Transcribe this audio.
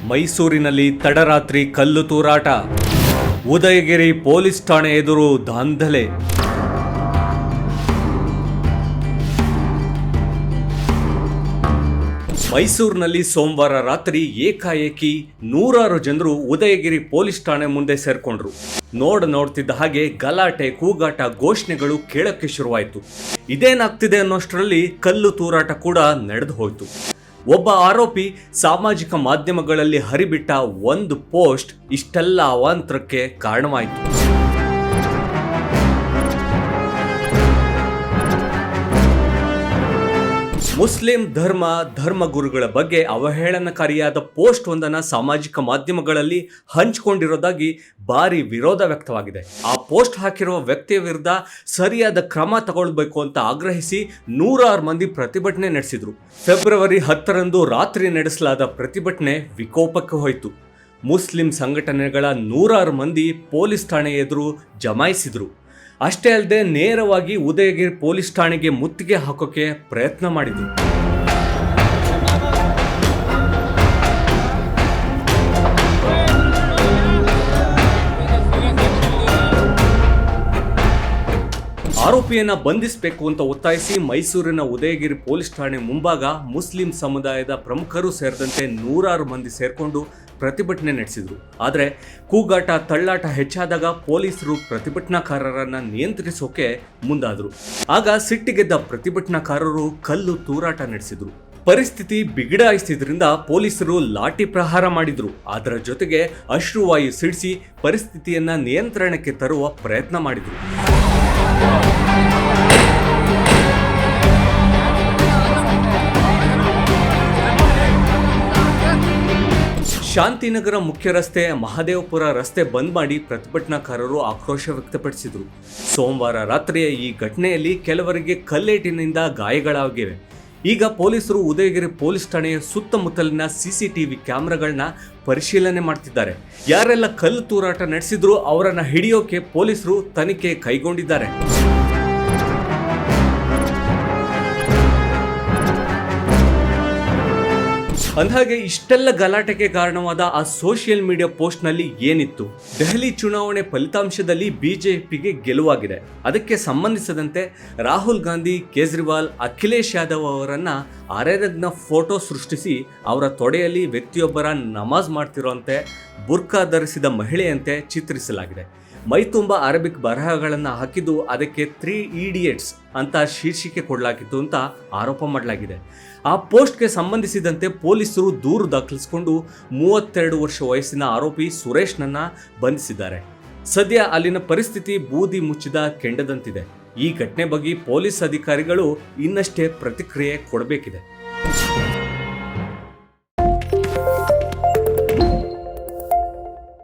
ಮೈಸೂರಿನಲ್ಲಿ ತಡರಾತ್ರಿ ಕಲ್ಲು ತೂರಾಟ, ಉದಯಗಿರಿ ಪೊಲೀಸ್ ಠಾಣೆ ಎದುರು ದಾಂಧಲೆ. ಮೈಸೂರಿನಲ್ಲಿ ಸೋಮವಾರ ರಾತ್ರಿ ಏಕಾಏಕಿ ನೂರಾರು ಜನರು ಉದಯಗಿರಿ ಪೊಲೀಸ್ ಠಾಣೆ ಮುಂದೆ ಸೇರ್ಕೊಂಡ್ರು. ನೋಡ್ತಿದ್ದ ಹಾಗೆ ಗಲಾಟೆ, ಕೂಗಾಟ, ಘೋಷಣೆಗಳು ಕೇಳಕ್ಕೆ ಶುರುವಾಯಿತು. ಇದೇನಾಗ್ತಿದೆ ಅನ್ನೋಷ್ಟರಲ್ಲಿ ಕಲ್ಲು ತೂರಾಟ ಕೂಡ ನಡೆದು ಹೋಯಿತು. ಒಬ್ಬ ಆರೋಪಿ ಸಾಮಾಜಿಕ ಮಾಧ್ಯಮಗಳಲ್ಲಿ ಹರಿಬಿಟ್ಟ ಒಂದು ಪೋಸ್ಟ್ ಇಷ್ಟೆಲ್ಲ ಅವಾಂತರಕ್ಕೆ ಕಾರಣವಾಯಿತು. ಮುಸ್ಲಿಂ ಧರ್ಮಗುರುಗಳ ಬಗ್ಗೆ ಅವಹೇಳನಕಾರಿಯಾದ ಪೋಸ್ಟ್ ಒಂದನ್ನು ಸಾಮಾಜಿಕ ಮಾಧ್ಯಮಗಳಲ್ಲಿ ಹಂಚಿಕೊಂಡಿರೋದಾಗಿ ಭಾರಿ ವಿರೋಧ ವ್ಯಕ್ತವಾಗಿದೆ. ಆ ಪೋಸ್ಟ್ ಹಾಕಿರುವ ವ್ಯಕ್ತಿಯ ವಿರುದ್ಧ ಸರಿಯಾದ ಕ್ರಮ ತಗೊಳ್ಬೇಕು ಅಂತ ಆಗ್ರಹಿಸಿ ನೂರಾರು ಮಂದಿ ಪ್ರತಿಭಟನೆ ನಡೆಸಿದ್ರು. ಫೆಬ್ರವರಿ 10ರಂದು ರಾತ್ರಿ ನಡೆಸಲಾದ ಪ್ರತಿಭಟನೆ ವಿಕೋಪಕ್ಕೆ ಹೋಯಿತು. ಮುಸ್ಲಿಂ ಸಂಘಟನೆಗಳ ನೂರಾರು ಮಂದಿ ಪೊಲೀಸ್ ಠಾಣೆ ಎದುರು ಜಮಾಯಿಸಿದ್ರು. ಅಷ್ಟೇ ಅಲ್ಲದೆ ನೇರವಾಗಿ ಉದಯಗಿರಿ ಪೊಲೀಸ್ ಠಾಣೆಗೆ ಮುತ್ತಿಗೆ ಹಾಕೋಕೆ ಪ್ರಯತ್ನ ಮಾಡಿದ್ರು. ಆರೋಪಿಯನ್ನ ಬಂಧಿಸಬೇಕು ಅಂತ ಒತ್ತಾಯಿಸಿ ಮೈಸೂರಿನ ಉದಯಗಿರಿ ಪೊಲೀಸ್ ಠಾಣೆ ಮುಂಭಾಗ ಮುಸ್ಲಿಂ ಸಮುದಾಯದ ಪ್ರಮುಖರು ಸೇರಿದಂತೆ ನೂರಾರು ಮಂದಿ ಸೇರ್ಕೊಂಡು ಪ್ರತಿಭಟನೆ ನಡೆಸಿದ್ರು. ಆದರೆ ಕೂಗಾಟ, ತಳ್ಳಾಟ ಹೆಚ್ಚಾದಾಗ ಪೊಲೀಸರು ಪ್ರತಿಭಟನಾಕಾರರನ್ನ ನಿಯಂತ್ರಿಸೋಕೆ ಮುಂದಾದ್ರು. ಆಗ ಸಿಟ್ಟಿಗೆದ್ದ ಪ್ರತಿಭಟನಾಕಾರರು ಕಲ್ಲು ತೂರಾಟ ನಡೆಸಿದ್ರು. ಪರಿಸ್ಥಿತಿ ಬಿಗಡಾಯಿಸಿದ್ರಿಂದ ಪೊಲೀಸರು ಲಾಠಿ ಪ್ರಹಾರ ಮಾಡಿದ್ರು. ಅದರ ಜೊತೆಗೆ ಅಶ್ರುವಾಯು ಸಿಡಿಸಿ ಪರಿಸ್ಥಿತಿಯನ್ನ ನಿಯಂತ್ರಣಕ್ಕೆ ತರುವ ಪ್ರಯತ್ನ ಮಾಡಿದ್ರು. ಶಾಂತಿನಗರ ಮುಖ್ಯ ರಸ್ತೆ, ಮಹದೇವಪುರ ರಸ್ತೆ ಬಂದ್ ಮಾಡಿ ಪ್ರತಿಭಟನಾಕಾರರು ಆಕ್ರೋಶ ವ್ಯಕ್ತಪಡಿಸಿದರು. ಸೋಮವಾರ ರಾತ್ರಿಯ ಈ ಘಟನೆಯಲ್ಲಿ ಕೆಲವರಿಗೆ ಕಲ್ಲೇಟಿನಿಂದ ಗಾಯಗಳಾಗಿವೆ. ಈಗ ಪೊಲೀಸರು ಉದಯಗಿರಿ ಪೊಲೀಸ್ ಠಾಣೆಯ ಸುತ್ತಮುತ್ತಲಿನ CCTV ಕ್ಯಾಮೆರಾಗಳನ್ನ ಪರಿಶೀಲನೆ ಮಾಡ್ತಿದ್ದಾರೆ. ಯಾರೆಲ್ಲ ಕಲ್ಲು ತೂರಾಟ ನಡೆಸಿದ್ರು ಅವರನ್ನ ಹಿಡಿಯೋಕೆ ಪೊಲೀಸರು ತನಿಖೆ ಕೈಗೊಂಡಿದ್ದಾರೆ. ಅಂದಹಾಗೆ ಇಷ್ಟೆಲ್ಲ ಗಲಾಟೆಗೆ ಕಾರಣವಾದ ಆ ಸೋಷಿಯಲ್ ಮೀಡಿಯಾ ಪೋಸ್ಟ್ ನಲ್ಲಿ ಏನಿತ್ತು? ದೆಹಲಿ ಚುನಾವಣೆ ಫಲಿತಾಂಶದಲ್ಲಿ ಬಿಜೆಪಿಗೆ ಗೆಲುವಾಗಿದೆ. ಅದಕ್ಕೆ ಸಂಬಂಧಿಸಿದಂತೆ ರಾಹುಲ್ ಗಾಂಧಿ, ಕೇಜ್ರಿವಾಲ್, ಅಖಿಲೇಶ್ ಯಾದವ್ ಅವರನ್ನ ಅರೆರಗ್ನ ಫೋಟೋ ಸೃಷ್ಟಿಸಿ ಅವರ ತೊಡೆಯಲ್ಲಿ ವ್ಯಕ್ತಿಯೊಬ್ಬರ ನಮಾಜ್ ಮಾಡ್ತಿರೋಂತೆ ಬುರ್ಕಾ ಧರಿಸಿದ ಮಹಿಳೆಯಂತೆ ಚಿತ್ರಿಸಲಾಗಿದೆ. ಮೈತುಂಬ ಅರಬಿಕ್ ಬರಹಗಳನ್ನು ಹಾಕಿದ್ದು ಅದಕ್ಕೆ 3 idiots ಅಂತ ಶೀರ್ಷಿಕೆ ಕೊಡಲಾಗಿತ್ತು ಅಂತ ಆರೋಪ ಮಾಡಲಾಗಿದೆ. ಆ ಪೋಸ್ಟ್ಗೆ ಸಂಬಂಧಿಸಿದಂತೆ ಪೊಲೀಸರು ದೂರು ದಾಖಲಿಸಿಕೊಂಡು 32 ವರ್ಷ ವಯಸ್ಸಿನ ಆರೋಪಿ ಸುರೇಶ್ನನ್ನ ಬಂಧಿಸಿದ್ದಾರೆ. ಸದ್ಯ ಅಲ್ಲಿನ ಪರಿಸ್ಥಿತಿ ಬೂದಿ ಮುಚ್ಚಿದ ಕೆಂಡದಂತಿದೆ. ಈ ಘಟನೆ ಬಗ್ಗೆ ಪೊಲೀಸ್ ಅಧಿಕಾರಿಗಳು ಇನ್ನಷ್ಟೇ ಪ್ರತಿಕ್ರಿಯೆ ಕೊಡಬೇಕಿದೆ.